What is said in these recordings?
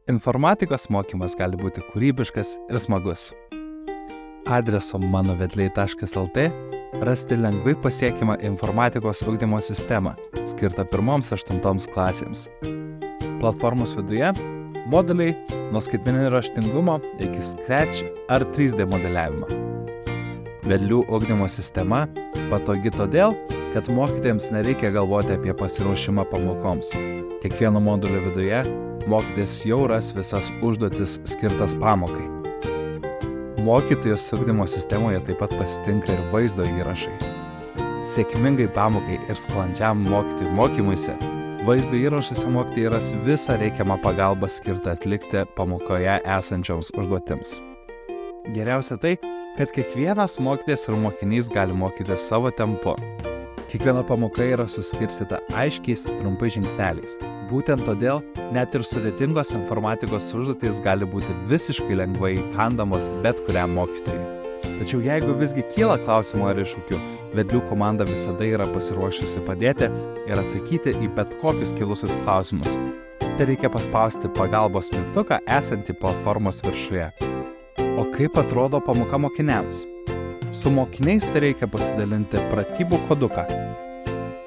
Informatikos mokymas gali būti kūrybiškas ir smagus. Adresu manovedliai.lt rasite lengvai pasiekiamą informatikos ugdymo sistemą, skirtą 1–8 klasėms. Platformos viduje moduliai nuo skaitmeninio raštingumo iki Scratch ar 3D modeliavimo. Vedlių ugdymo sistema patogi todėl, kad mokytojams nereikia galvoti apie pasiruošimą pamokoms. Kiekvieno modulio viduje mokytojas jau ras visas užduotis skirtas pamokai. Mokytojos ugdymo sistemoje taip pat pasitinka ir vaizdo įrašai. Sėkmingai pamokai ir sklandžiam mokytojų mokymuisi, vaizdo įrašuose mokytojai ras visą reikiamą pagalbą skirtą atlikti pamokoje esančioms užduotims. Geriausia tai, kad kiekvienas mokytojas ir mokinys gali mokytis savo tempu. Kiekviena pamoka yra suskirstyta aiškiais, trumpais žingsneliais. Būtent todėl net ir sudėtingos informatikos užduotys gali būti visiškai lengvai įkandamos bet kuriam mokytojui. Tačiau jeigu visgi kyla klausimų ar iššūkių, vedlių komanda visada yra pasiruošusi padėti ir atsakyti į bet kokius kilusius klausimus. Tai reikia paspausti pagalbos mygtuką esantį platformos viršuje. O kaip atrodo pamoka mokiniams? Su mokiniais tai reikia pasidalinti pratybų koduką.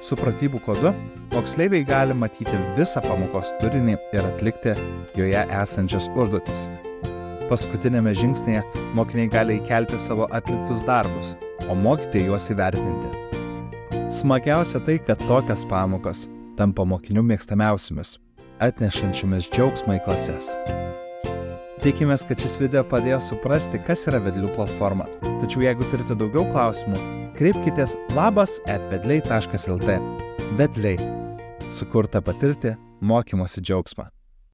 Su pratybų kodu moksleiviai gali matyti visą pamokos turinį ir atlikti joje esančias užduotis. Paskutinėme žingsnėje mokiniai gali įkelti savo atliktus darbus, o mokytojai juos įvertinti. Smagiausia tai, kad tokios pamokos tampa mokinių mėgstamiausiomis, atnešančiomis džiaugsmą į klases. Tikimės, kad šis video padėjo suprasti, kas yra vedlių platforma. Tačiau jeigu turite daugiau klausimų, kreipkitės labas@vedliai.lt. Vedliai. Sukurta patirti mokymosi džiaugsmą.